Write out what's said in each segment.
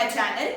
channel.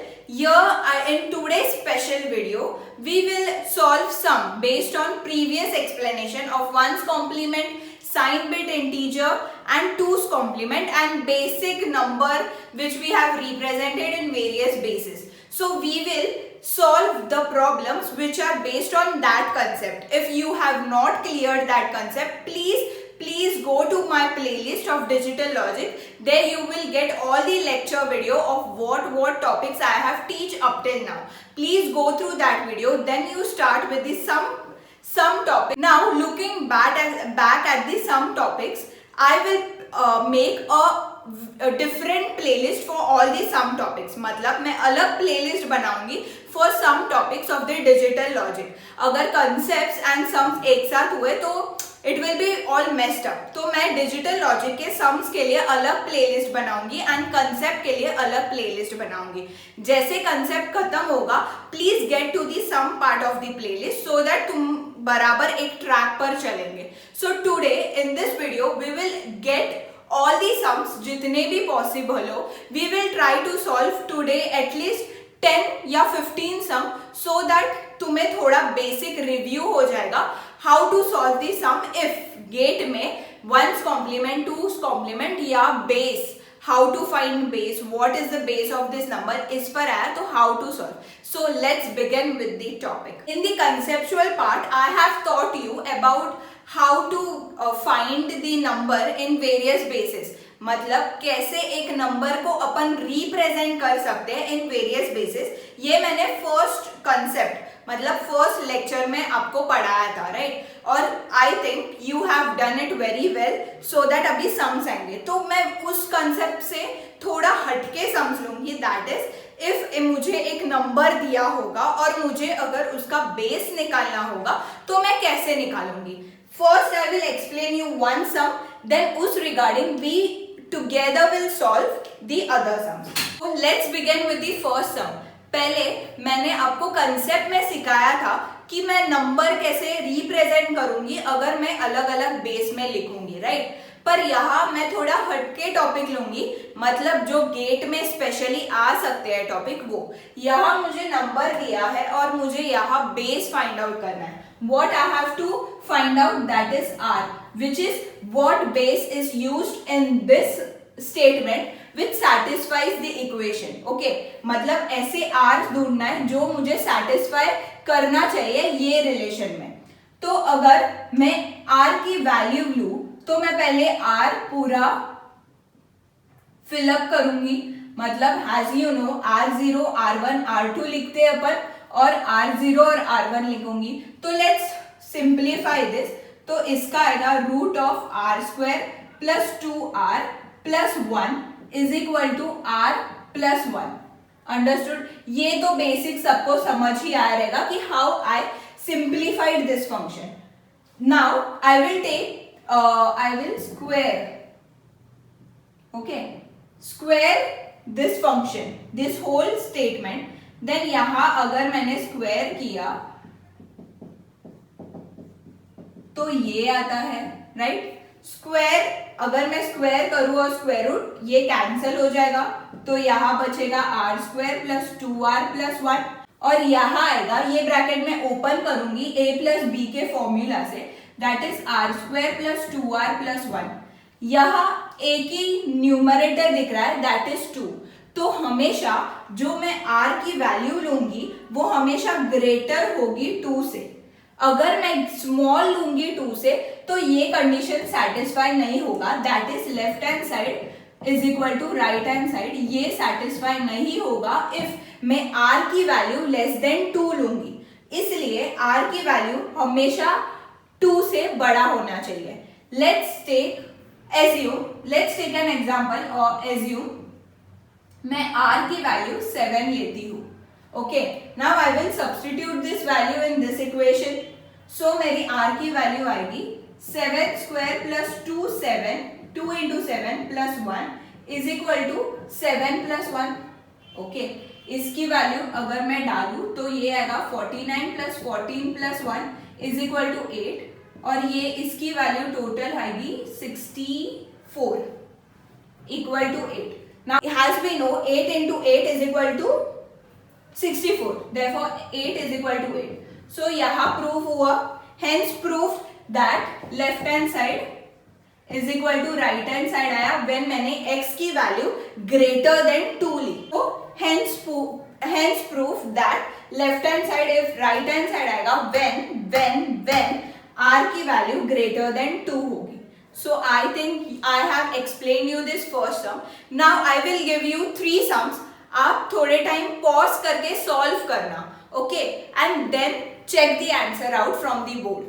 In today's special video, we will solve sum based on previous explanation of 1's complement, sign bit integer and 2's complement and basic number which we have represented in various bases. So we will solve the problems which are based on that concept. If you have not cleared that concept, please go to my playlist of digital logic. There you will get all the lecture video of what topics I have teach up till now. Please go through that video. Then you start with the sum topic. Now looking back at the sum topics, I will make a different playlist for all the sum topics. मतलब मैं अलग playlist बनाऊंगी for sum topics of the digital logic. अगर concepts and sums एक साथ हुए तो it will be all messed up. तो मैं digital logic के sums के लिए अलग playlist बनाऊंगी and concept के लिए अलग playlist बनाऊंगी. जैसे concept खत्म होगा, please get to the sum part of the playlist so that तुम बराबर एक track पर चलेंगे. So today in this video we will get all the sums जितने भी possible हो. We will try to solve today at least 10 या 15 sum so that तुम्हें थोड़ा basic review हो जाएगा how to solve the sum if gate में 1's complement, 2's complement या base, how to find base, what is the base of this number, इस पर आया तो how to solve. So let's begin with the topic. In the conceptual part, I have taught you about how to find the number in various bases. मतलब कैसे एक number को अपन represent कर सकते हैं इन वेरियस बेसिस. ये मैंने first concept मतलब फर्स्ट लेक्चर में आपको पढ़ाया था, राइट? और I think you have done it very well so that अभी सम्स आएंगे. तो मैं उस कंसेप्ट से थोड़ा हटके सम्स लूंगी. दैट इज इफ मुझे एक नंबर दिया होगा और मुझे अगर उसका बेस निकालना होगा तो मैं कैसे निकालूंगी. First I will explain you one sum, then उस regarding we together will solve the other sums. So let's begin with the first sum. पहले मैंने आपको कंसेप्ट में सिखाया था कि मैं नंबर कैसे रिप्रेजेंट करूंगी अगर मैं अलग अलग बेस में लिखूंगी, राइट? पर यहाँ मैं थोड़ा हटके टॉपिक लूंगी, मतलब जो गेट में स्पेशली आ सकते हैं टॉपिक वो. यहाँ मुझे नंबर दिया है और मुझे यहाँ बेस फाइंड आउट करना है. What I have to find out, that is R, which is what base is used in this statement which satisfies the equation. Okay, मतलब ऐसे R ढूंढना है जो मुझे satisfy करना चाहिए ये रिलेशन में. तो अगर मैं R की वैल्यू लूं तो मैं पहले R पूरा फिलअप करूंगी. मतलब as you know R0, R1, R2 लिखते हैं अपन और R0 और R1 लिखूंगी. तो लेट्स सिंप्लीफाई दिस. तो इसका आएगा root of R square plus 2R plus 1 is equal to R plus 1. Understood? ये तो बेसिक सबको समझ ही आया रहेगा कि how I simplified this function. Now I will square, okay, square this function, this whole statement. Then यहां अगर मैंने स्क्वायर किया तो ये आता है, राइट? स्क्वायर अगर मैं स्क्वायर करूं और स्क्वायर रूट ये कैंसिल हो जाएगा तो यहां बचेगा R square plus 2R plus 1 और यहां आएगा, ये ब्रैकेट में ओपन करूंगी a प्लस b के फॉर्मूला से, that is R square plus 2R plus 1. यहां a की न्यूमरेटर दिख रहा है, दैट इज 2. तो हमेशा जो मैं R की वैल्यू लूंगी वो हमेशा ग्रेटर होगी 2 से. अगर मैं स्मॉल लूंगी 2 से तो ये कंडीशन सेटिस्फाई नहीं होगा, that is left hand side is equal to right hand side. ये सेटिस्फाई नहीं होगा इफ मैं R की वैल्यू लेस देन 2 लूंगी. इसलिए R की वैल्यू हमेशा 2 से बड़ा होना चाहिए. लेट्स टेक एन एग्जांपल और एज्यूम मैं R की वैल्यू 7 लेती हूँ. Okay, now I will substitute this value in this equation. So मेरी R की वैल्यू आएगी 7 square plus 2 into 7 plus 1 is equal to 7 plus 1. Okay, इसकी वैल्यू अगर मैं डालू तो ये आएगा 49 plus 14 plus 1 is equal to 8 और ये इसकी वैल्यू टोटल आएगी 64 equal to 8. Now as we know 8 into 8 is equal to 64. Therefore 8 is equal to 8. So यहाँ proof हुआ. Hence proof that left hand side is equal to right hand side आया when मैंने x की value greater than 2 ली. So hence proof that left hand side if right hand side आएगा when r की value greater than 2 होगी. So I think I have explained you this first sum. Now I will give you 3 sums. आप थोड़े time pause करके solve करना, okay, and then check the answer out from the board.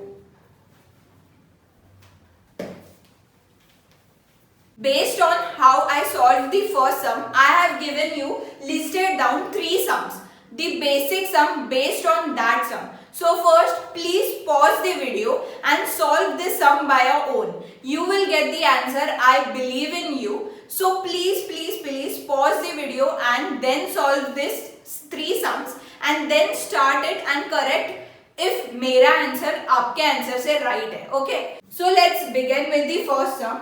Based on how I solved the first sum, I have given you listed down 3 sums. The basic sum based on that sum. So first, please pause the video and solve this sum by your own. You will get the answer. I believe in you. So please pause the video and then solve this 3 sums and then start it and correct if मेरा answer आपके answer से right है. Okay. So let's begin with the first sum.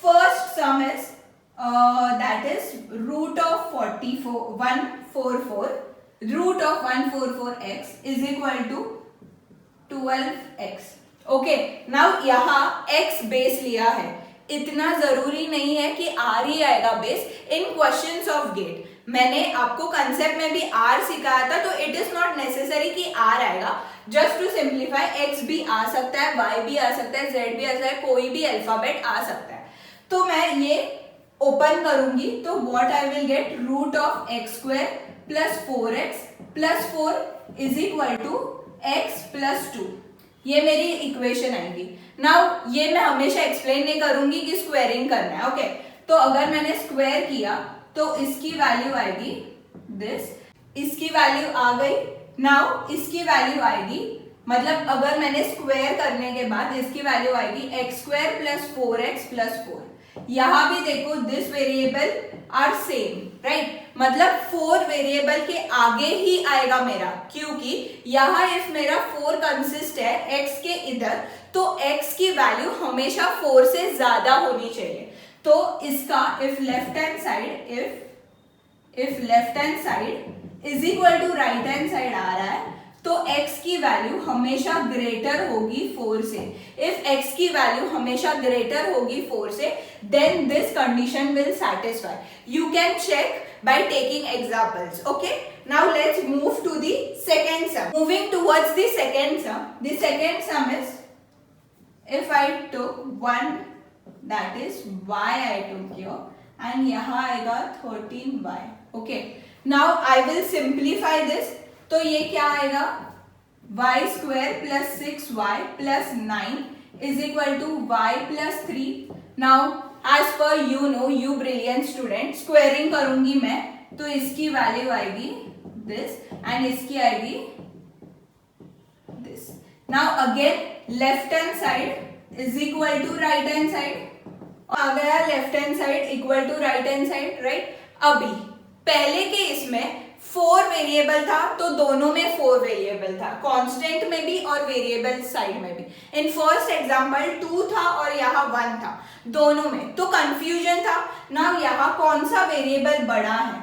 First sum is that is root of 144. Root of 144x is equal to 12x. Okay. Now यहाँ x base लिया है. इतना जरूरी नहीं है कि r ही आएगा base in questions of GATE. मैंने आपको कंसेप्ट में भी r सिखाया था, तो इट इज नॉट नेसेसरी कि r आएगा. जस्ट टू सिंप्लीफाई x भी आ सकता है, y भी आ सकता है, z भी आ सकता है, कोई भी अल्फाबेट आ सकता है. तो मैं ये ओपन करूंगी तो what I will get root of x square plus 4x plus 4 is equal to x plus 2. ये मेरी इक्वेशन आएगी. नाउ ये मैं हमेशा एक्सप्लेन नहीं करूंगी कि स्क्वायरिंग करना है. ओके, तो अगर मैंने स्क्वायर किया तो इसकी वैल्यू आएगी दिस, इसकी वैल्यू आ गई. नाउ इसकी वैल्यू आएगी, मतलब अगर मैंने स्क्वायर करने के बाद इसकी वैल्यू आएगी x square plus 4x plus 4. यहां भी देखो this variable are same, right. मतलब 4 वेरिएबल के आगे ही आएगा मेरा, क्योंकि यहाँ इफ मेरा 4 कंसिस्ट है x के इधर, तो x की वैल्यू हमेशा 4 से ज्यादा होनी चाहिए. तो इसका if left hand side is equal to right hand side आ रहा है, तो x की वैल्यू हमेशा ग्रेटर होगी 4 से. इफ x की वैल्यू हमेशा ग्रेटर होगी 4 से, then this condition will satisfy. You can check by taking examples. Okay. Now let's move to the second sum. Moving towards the second sum. The second sum is if I took 1, that is y I took here, and यहाँ आएगा 13y. Okay. Now I will simplify this. तो ये क्या आएगा, y square plus 6y plus 9 is equal to y plus 3. Now as per you know, you brilliant student, squaring करूंगी मैं तो इसकी वैल्यू आएगी दिस एंड इसकी आएगी this. Now again left hand side is equal to right hand side. आ गया left hand side equal to right hand side, right. अभी पहले के इसमें 4 वेरिएबल था, तो दोनों में 4 वेरिएबल था, कांस्टेंट में भी और वेरिएबल साइड में भी. इन फर्स्ट एग्जांपल 2 था और यहाँ 1 था, दोनों में, तो कंफ्यूजन था. ना यहाँ कौन सा वेरिएबल बड़ा है,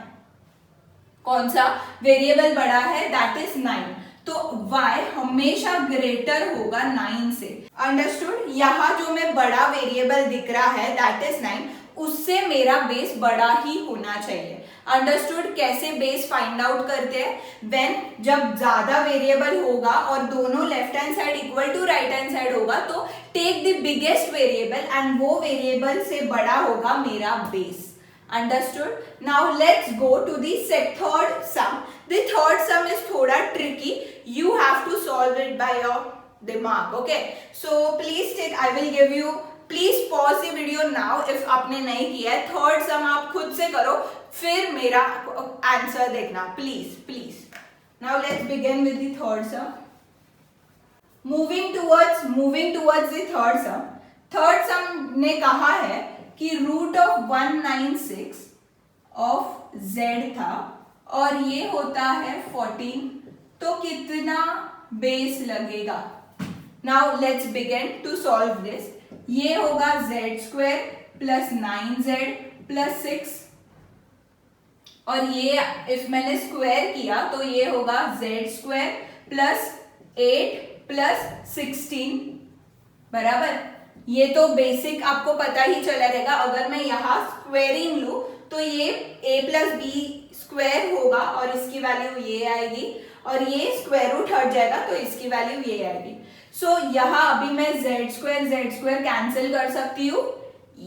कौन सा वेरिएबल बड़ा है, दैट इज 9. तो y हमेशा ग्रेटर होगा 9 से. अंडरस्टूड. यहाँ जो मैं बड़ा वेरिएबल दिख रहा है दैट इज 9, उससे मेरा बेस बड़ा ही होना चाहिए. अंडरस्टूड. कैसे बेस फाइंड आउट करते हैं, व्हेन जब ज्यादा वेरिएबल होगा और दोनों left hand side equal to right hand side होगा, तो take the biggest variable and वो वेरिएबल से बड़ा होगा मेरा base. Understood. Now let's go to the third sum. The third sum is थोड़ा tricky. You have to solve it by your दिमाग. Okay. So please take. I will give you. Please pause the video now if आपने नहीं किया है. Third sum आप खुद से करो, फिर मेरा आंसर देखना. Please. Now let's begin with the third sum. Moving towards the third sum. Third sum ने कहा है कि रूट ऑफ 196 ऑफ z था और ये होता है 14, तो कितना बेस लगेगा. Now let's begin to solve this. ये होगा z square plus 9z plus 6 और ये इफ मैंने स्क्वायर किया तो ये होगा z स्क्वायर प्लस 8 प्लस 16 बराबर। ये तो बेसिक आपको पता ही चला रहेगा। अगर मैं यहाँ स्क्वेयरिंग लूं तो ये a प्लस बी स्क्वायर होगा और इसकी वैल्यू ये आएगी, और ये स्क्वायर रूट हट जाएगा तो इसकी वैल्यू ये आएगी। सो यहाँ अभी मैं z स्क्वायर कैंसिल कर सकती हूँ।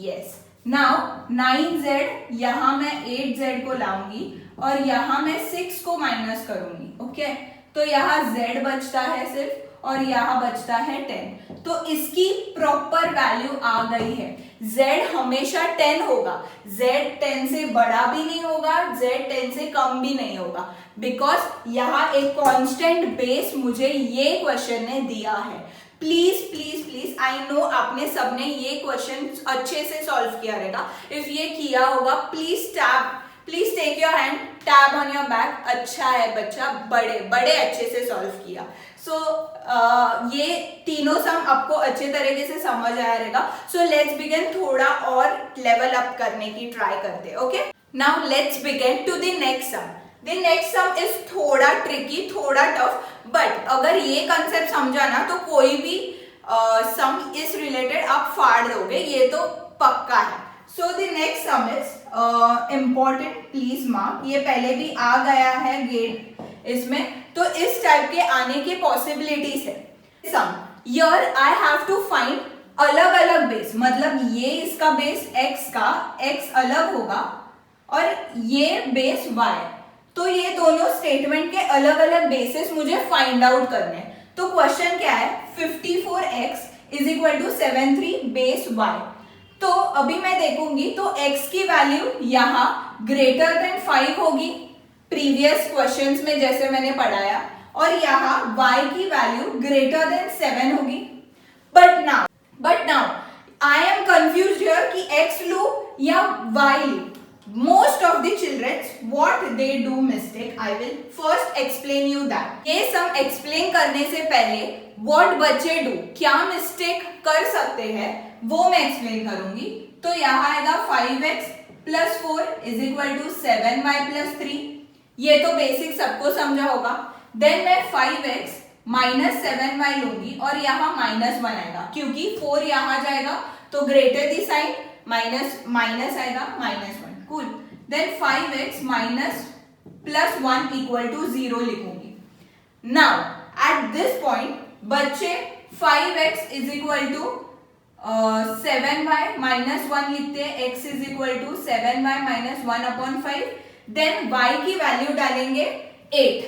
यस, नाउ 9z, यहाँ मैं 8z को लाऊंगी और यहाँ मैं 6 को माइनस करूंगी। ओके, तो यहाँ z बचता है सिर्फ और यहाँ बचता है 10। तो इसकी प्रॉपर वैल्यू आ गई है। z हमेशा 10 होगा, z 10 से बड़ा भी नहीं होगा, z 10 से कम भी नहीं होगा, बिकॉज यहाँ एक कांस्टेंट बेस मुझे ये क्वेश्चन ने दिया है। Please please please, I know आपने सबने ये क्वेश्चन अच्छे से सॉल्व किया रहेगा। इफ ये किया होगा please take your hand, tap on your back. अच्छा है बच्चा, बड़े अच्छे से सॉल्व किया। सो ये तीनों सम आपको अच्छे तरीके से समझ आया रहेगा। सो लेट्स बिगिन, थोड़ा और लेवल अप करने की ट्राई करते हैं। Okay, now let's begin to the next sum. The next sum is थोड़ा ट्रिकी, थोड़ा टफ, बट अगर ये कंसेप्ट समझा ना तो कोई भी सम इस रिलेटेड आप फाड़ दोगे, ये तो पक्का है। So the next sum is important, please mark. ये पहले भी आ गया है गेट इसमें, तो इस टाइप के आने की पॉसिबिलिटीज है। Sum here I have to find अलग अलग बेस, मतलब ये इसका बेस x का x अलग होगा और ये बेस y, तो ये दोनों स्टेटमेंट के अलग अलग बेसिस मुझे फाइंड आउट करने हैं। तो क्वेश्चन क्या है, 54x is equal to 73 base y। तो अभी मैं देखूंगी तो x की वैल्यू यहाँ ग्रेटर देन 5 होगी, प्रीवियस क्वेश्चंस में जैसे मैंने पढ़ाया, और यहाँ y की वैल्यू ग्रेटर देन 7 होगी। But now I am confused here कि x लू या y लू। Most of the children what they do mistake, I will first explain you that। ये सब explain करने से पहले what बच्चे do, क्या mistake कर सकते हैं वो मैं explain करूंगी। तो यहाँ आएगा 5x plus 4 is equal to 7y plus 3, ये तो बेसिक सबको समझा होगा। Then मैं 5x minus 7y लूंगी और यहाँ -1 आएगा, क्योंकि 4 यहाँ जाएगा तो ग्रेटर दी साइन माइनस आएगा -1। Cool. Then 5x minus plus 1 equal to 0 लिखूंगी। Now at this point बच्चे 5x is equal to 7y minus 1 लिखते हैं, x is equal to 7y minus 1 upon 5। Then y की वैल्यू डालेंगे 8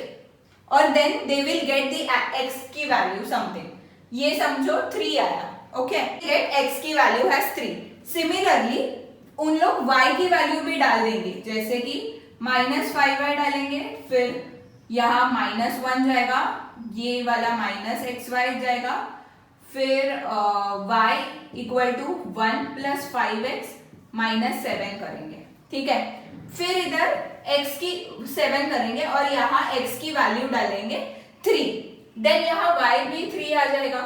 और then they will get the x की value something, ये समझो 3 आया। Okay, get x की वैल्यू has 3। Similarly उन लोग y की वैल्यू भी डाल देंगे, जैसे कि -5y डालेंगे, फिर यहाँ -1 जाएगा, ये वाला -xy जाएगा, फिर y equal to 1 plus 5x -7 करेंगे। ठीक है, फिर इधर x की 7 करेंगे और यहाँ x की वैल्यू डालेंगे 3, देन यहाँ y भी 3 आ जाएगा।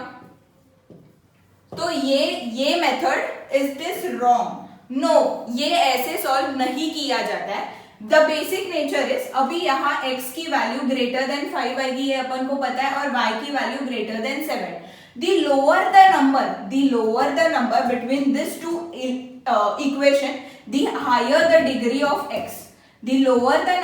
तो ये method is this wrong? No, ये ऐसे सॉल्व नहीं किया जाता है। द बेसिक नेचर इज, अभी यहाँ x की वैल्यू ग्रेटर देन 5 आएगी, ये अपन को पता है, और y की value greater than 7। The lower the number between these two equation, the higher the degree of x. The lower the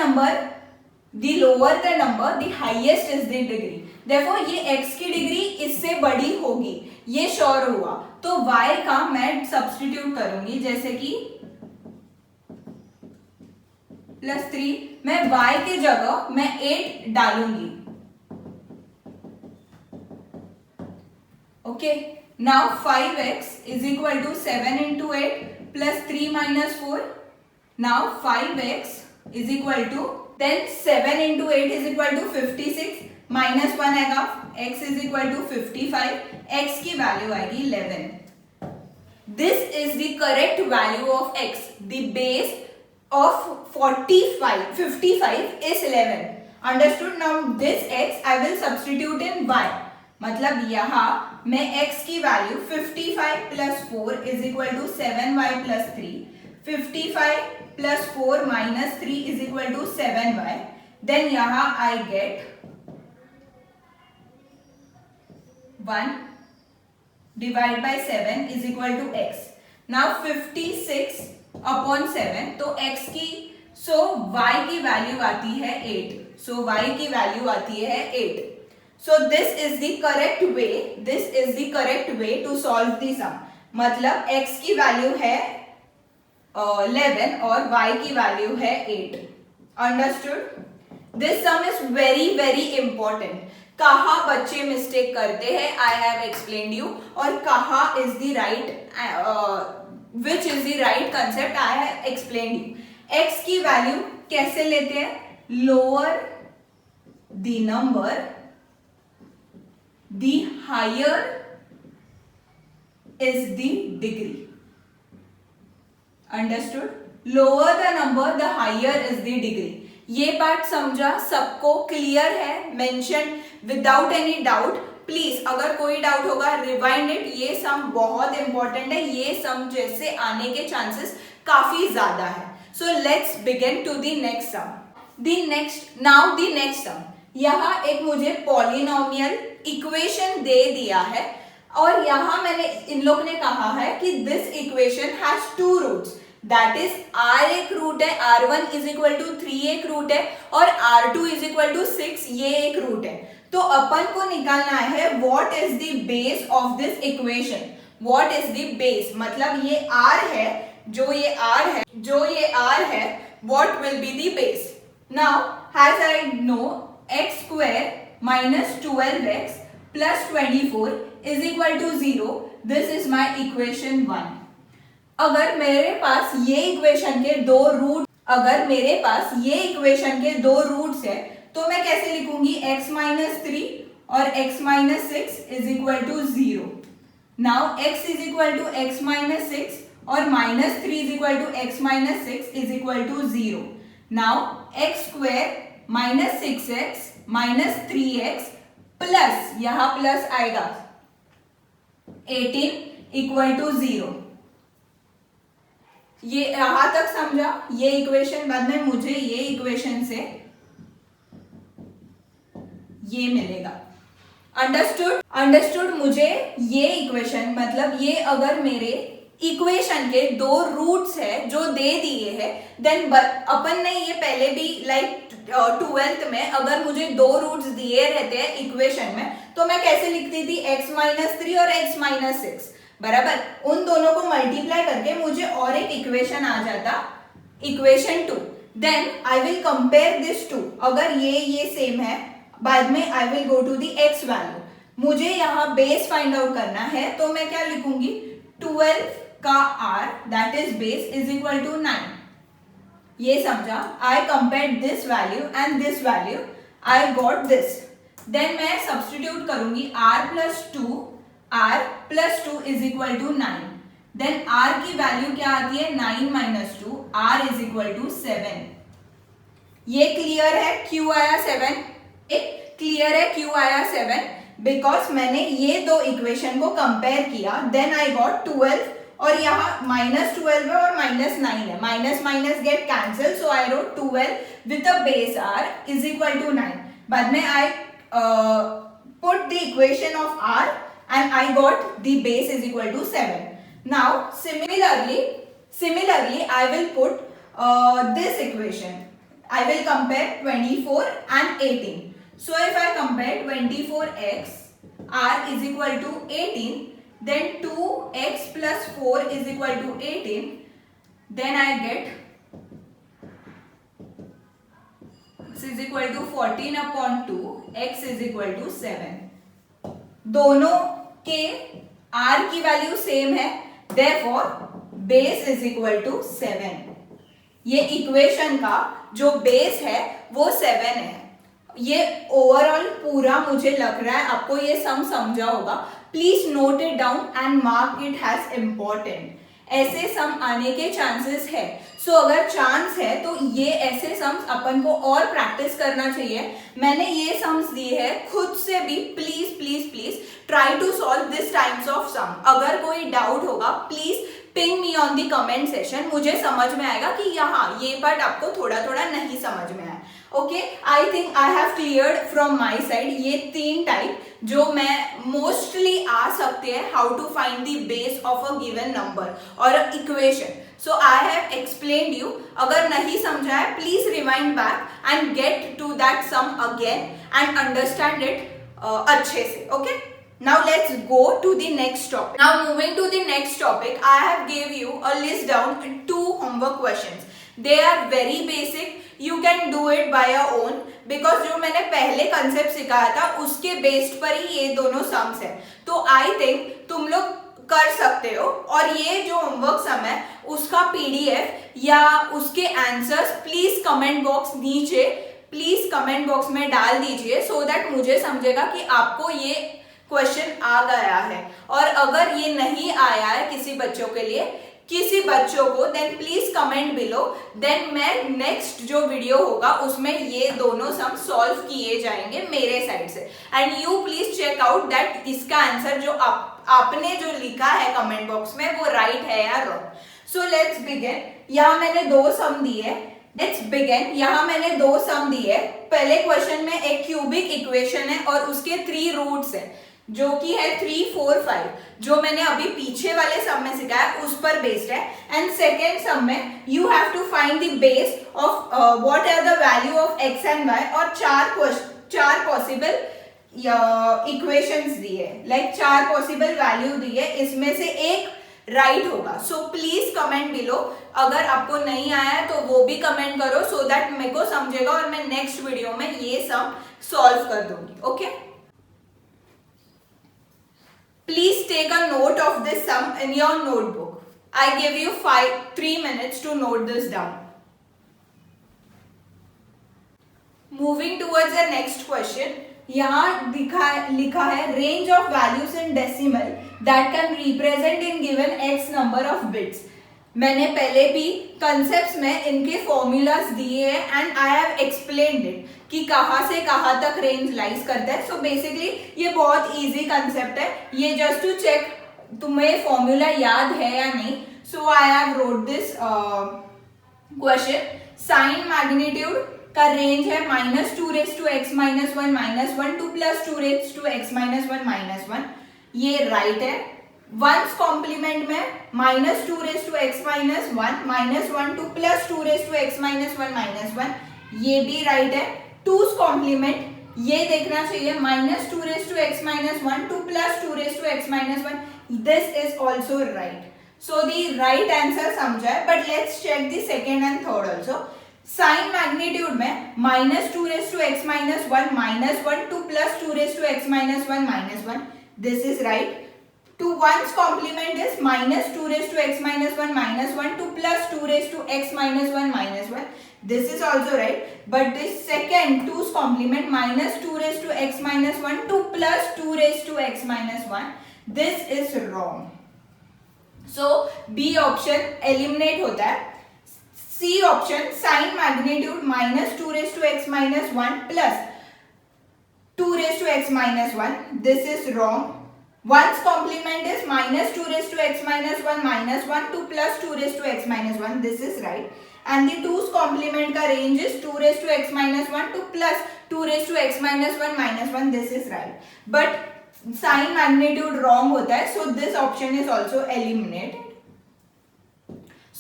number, the highest is the degree. Therefore ये x की degree इससे बड़ी होगी, ये श्योर हुआ। तो y का मैं सब्स्टिट्यूट करूंगी, जैसे कि +3, मैं y की जगह मैं 8 डालूंगी। Okay, now 5x is equal to 7 into 8 plus 3 minus 4. Now 5x is equal to, then 7 into 8 is equal to 56, -1 आएगा, x is equal to 55, x की वैल्यू आएगी 11। This is the correct value of x. The base of 55 is 11. Understood? Now this x I will substitute in y. मतलब यहाँ मैं x की value 55 plus 4 is equal to 7y plus 3, 55 plus 4 minus 3 is equal to 7y. Then यहां I get 1 divide by 7 is equal to x. Now 56 upon 7, तो x की y की value आती है 8. y की वैल्यू आती है 8. So this is the correct way to solve the sum. मतलब x की वैल्यू है 11 और y की वैल्यू है 8. Understood? This sum is very important. कहाँ बच्चे मिस्टेक करते हैं I have explained you, और कहाँ is the right which is the right concept I have explained you. x की वैल्यू कैसे लेते हैं? Lower the number, the higher is the degree. Understood? Lower the number, the higher is the degree. ये part समझा? सबको clear है? Mention without any doubt. Please अगर कोई डाउट होगा रिवाइंड इट. ये सम बहुत इंपॉर्टेंट है. ये सम जैसे आने के चांसेस काफी ज्यादा है. So let's begin to the next sum. The next sum. यहाँ एक मुझे पॉलिनोमियल इक्वेशन दे दिया है और यहाँ मैंने इन लोग ने कहा है कि this equation has two roots. That is r एक रूट है, r1 इज इक्वल टू 3 एक रूट है और r2 इज इक्वल टू 6 ये एक रूट है. तो अपन को निकालना है what is the base of this equation. What is the base मतलब ये r है, जो ये r है what will be the base. Now has I know x square minus 12x plus 24 is equal to 0. This is my equation 1. अगर मेरे पास ये equation के दो रूट्स है तो मैं कैसे लिखूंगी? x माइनस 3 और x minus 6 is equal to 0. Now x is equal to x minus 6 और minus 3 is equal to x minus 6 is equal to 0. Now x square minus 6x minus 3x plus यहां plus आएगा 18 equal to 0. ये यहां तक समझा? ये equation बाद में मुझे ये इक्वेशन से ये मिलेगा. अंडरस्टूड? मुझे ये इक्वेशन मतलब ये अगर मेरे इक्वेशन के दो रूट्स है जो दे दिए हैं देन अपन ने ये पहले भी लाइक 12th में अगर मुझे दो रूट्स दिए रहते हैं इक्वेशन में तो मैं कैसे लिखती थी? x माइनस 3 और x माइनस 6 बराबर. उन दोनों को मल्टीप्लाई करके मुझे और एक इक्वेशन आ जाता, equation 2. Then I will compare this two. अगर ये सेम है बाद में I will go to the x value. मुझे यहाँ बेस फाइंड आउट करना है तो मैं क्या लिखूंगी? 12 का r that is base is equal to 9. ये समझा? I compare this value and this value, I got this. Then मैं सब्स्टिट्यूट करूंगी r plus 2 is equal to 9. Then r की वैल्यू क्या आती है? 9 minus 2, r is equal to 7. ये clear है? क्यों आया 7? क्लियर है क्यों आया 7? बिकॉज मैंने ये दो इक्वेशन को कंपेयर किया. देन आई गॉट 12 और यहाँ माइनस 12 है और माइनस 9 है. Minus minus get cancel, so I wrote 12 with a base r is equal to 9. बाद में I put the equation of r and I got the base is equal to 7. Now similarly I will put this equation. I will compare 24 and 18. So if I compare 24x r is equal to 18, then 2x plus 4 is equal to 18. Then I get x is equal to 14 upon 2, x is equal to 7. दोनों के r की value same है, therefore base is equal to 7. ये equation का जो base है वो 7 है. ये ओवरऑल पूरा मुझे लग रहा है आपको ये सम समझा होगा. Please note it down and mark it has important. ऐसे सम आने के चांसेस है. सो अगर चांस है तो ये ऐसे सम्स अपन को और प्रैक्टिस करना चाहिए. मैंने ये सम्स दिए हैं खुद से भी. Please please please try to solve this types of sum. अगर कोई डाउट होगा please ping me on the comment session, मुझे समझ में आएगा कि यहाँ ये पार्ट आपको थोड़ा थोड़ा नहीं समझ में आया। Okay, I think I have cleared from my side ये 3 टाइप जो मैं मोस्टली आ सकते हैं, how to find the base of a given number और equation. So I have explained you. अगर नहीं समझा है please rewind back and get to that sum again and understand it अच्छे से। Okay, now let's go to the next topic. Now moving to the next topic, I have gave you a list down 2 homework questions. They are very basic, you can do it by your own because जो मैंने पहले concept सिखाया था उसके based पर ही ये दोनों sums है, तो आई थिंक तुम लोग कर सकते हो। और ये जो होमवर्क सम है उसका PDF या उसके आंसर्स प्लीज कमेंट बॉक्स नीचे प्लीज कमेंट बॉक्स में डाल दीजिए, सो दैट मुझे समझेगा कि आपको ये क्वेश्चन आ गया है। और अगर ये नहीं आया है किसी बच्चों के लिए, किसी बच्चों को, then please comment below, then मैं नेक्स्ट जो वीडियो होगा उसमें ये दोनों सम सॉल्व किए जाएंगे मेरे साइड से। And you please check out that इसका आंसर जो आपने जो लिखा है कमेंट बॉक्स में वो राइट है या रॉन्ग। So let's begin. यहाँ मैंने 2 सम दिए, लेट्स बिगिन। यहाँ मैंने 2 सम दिए। पहले क्वेश्चन में एक क्यूबिक इक्वेशन है और उसके 3 रूट्स है जो कि है 3, 4, 5, जो मैंने अभी पीछे वाले सम में सिखाया उस पर बेस्ड है। एंड सेकेंड सम में you have to find the base of what are the value of X and Y, और 4 पॉसिबल इक्वेशंस दिए, लाइक 4 पॉसिबल वैल्यू दिए, इसमें से एक राइट होगा। So please comment below. अगर आपको नहीं आया है तो वो भी कमेंट करो, सो दैट मेरे को समझेगा और मैं नेक्स्ट वीडियो में ये सम सॉल्व कर दूंगी। Okay, please take a note of this sum in your notebook. I give you 3 minutes to note this down. Moving towards the next question, यहाँ लिखा है range of values in decimal that can represent in given x number of bits. मैंने पहले भी concepts में इनके formulas दिए हैं and I have explained it कि कहाँ से कहाँ तक रेंज लाइज करता है। सो बेसिकली ये बहुत इजी कंसेप्ट है, ये जस्ट टू चेक तुम्हें फॉर्मूला याद है या नहीं। So I have wrote this question. Sine magnitude का रेंज है -2 to x -1 -1 to +2 to x -1 -1, ये राइट है। वंस कॉम्प्लीमेंट में -2 to x -1 -1 to +2 to x -1 -1, ये भी राइट है। टूज कॉम्प्लीमेंट ये देखना चाहिए -2 to x -1 to +2 to x -1, this is also right. So the right answer समझा है, but let's check the second and third also. Sign magnitude में -2 to x -1 -1 to +2 to x -1 -1, this is right. To one's complement is -2 to x -1 -1 to +2 to x -1 -1. This is also right. But this second 2's complement -2 to x -1 to +2 to x -1. This is wrong. So B option eliminate होता है. C option sin magnitude -2 to x -1 plus 2 to x -1. This is wrong. One's complement is -2 to x -1 -1 to +2 to x -1. This is right. And the 2's complement का range is 2 to x -1 to +2 to x -1 -1. This is right. But sign magnitude wrong होता है, so this option is also eliminated.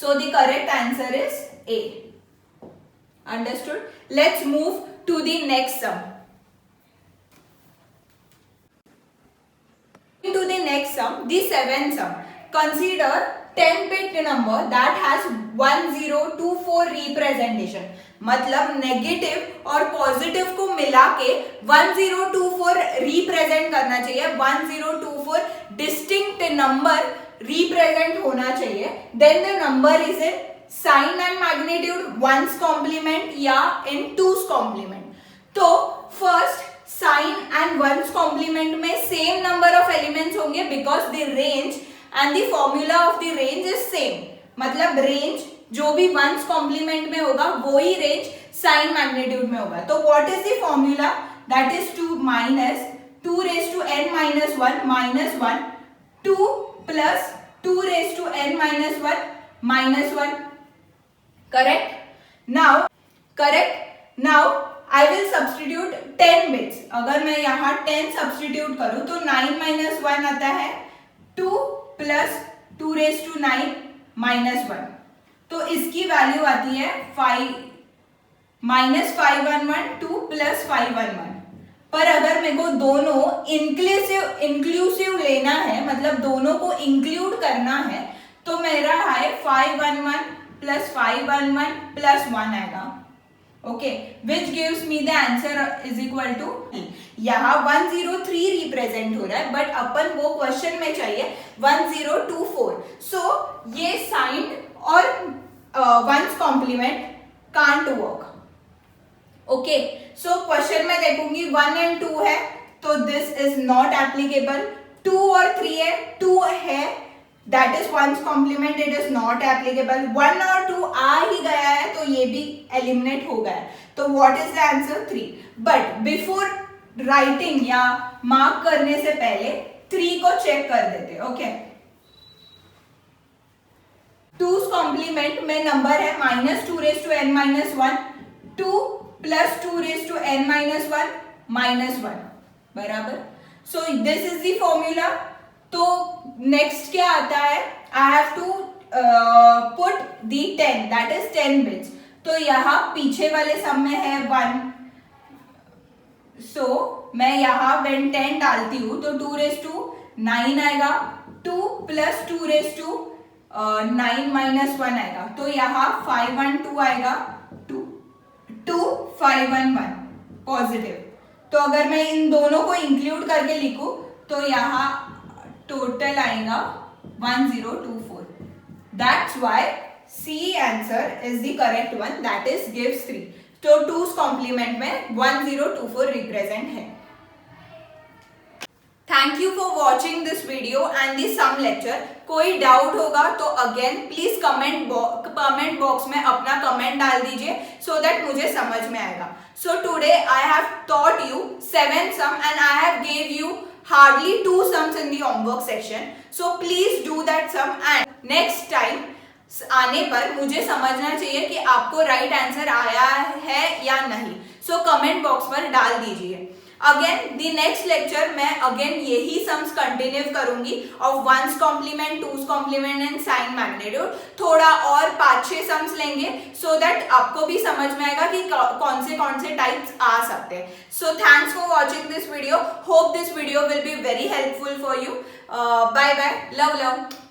So the correct answer is A. Understood? Let's move to the next sum. To the next sum, the seventh sum. Consider 10-bit number that has 1024 representation. मतलब negative और positive को मिला के 1024 represent करना चाहिए, 1024 distinct number represent होना चाहिए। Then the number is in sign and magnitude one's complement या इन टूज कॉम्प्लीमेंट। तो first sign and one's complement में सेम नंबर ऑफ एलिमेंट्स होंगे because the range and the formula of the range is same. मतलब range जो भी once complement में होगा वो ही रेंज साइन मैग्नीट्यूड में होगा। तो what is the formula? That is 2 - 2 raised to n - 1 -1 2 plus 2 raised to n minus 1 minus 1. Correct? Now I will substitute 10 bits. अगर मैं यहाँ 10 substitute करूँ तो 9 minus 1 आता है 2 plus 2 raised to 9 minus 1. तो इसकी वैल्यू आती है 5 minus 511 2 plus 511. पर अगर मेरे को दोनों इंक्लूसिव लेना है, मतलब दोनों को इंक्लूड करना है, तो मेरा है 511 plus 511 plus 1 आएगा. Okay, which gives me the answer is equal to, यहाँ 103 रिप्रेजेंट हो रहा है, बट अपन वो क्वेश्चन में चाहिए 1024. सो ये साइन और one's complement can't work. Okay, so question में देखूंगी 1 and 2 है तो दिस इज नॉट एप्लीकेबल. 2 और 3 है, 2 है that is one's complement, it is not applicable. 1 और 2 आ ही गया है तो ये भी एलिमिनेट हो गया है. तो what is the answer? 3. But before writing या मार्क करने से पहले 3 को चेक कर देते. ओके, 2's कॉम्प्लीमेंट में नंबर है -2 raised to n minus 1, 2 plus 2 raised to n minus 1 minus 1 बराबर. So this is the formula. तो नेक्स्ट क्या आता है? I have to put the 10 that is 10 bits. तो यहाँ पीछे वाले सम में है 1. सो मैं यहाँ when 10 डालती हूँ तो 2 raised to 9 आएगा. 2 plus 2 raised to 9 minus 1 आएगा. तो यहाँ 512 आएगा. 2 511 पॉजिटिव. तो अगर मैं इन दोनों को इंक्लूड करके लिखूं तो यहाँ टोटल आएगा 1024. That's why C answer is the correct one, that is gives 3. तो 2's कॉम्प्लीमेंट में 1024 रिप्रेजेंट है. Thank you for watching this video and this sum lecture. कोई डाउट होगा तो अगेन प्लीज कमेंट बॉक्स में अपना कमेंट डाल दीजिए सो दैट मुझे समझ में आएगा. So today I have taught you 7 sum and I have gave you hardly 2 sums in the homework section. So please do that sum and next time आने पर मुझे समझना चाहिए कि आपको राइट आंसर आया है या नहीं. सो कमेंट बॉक्स पर डाल दीजिए. अगेन द नेक्स्ट लेक्चर मैं अगेन यही सम्स कंटिन्यू करूंगी of one's complement, two's complement and sign magnitude. थोड़ा और 5-6 सम्स लेंगे सो दैट आपको भी समझ में आएगा कि कौन से टाइप्स आ सकते हैं. So thanks for watching this video. Hope this video will be very helpful for you. Bye bye. Love.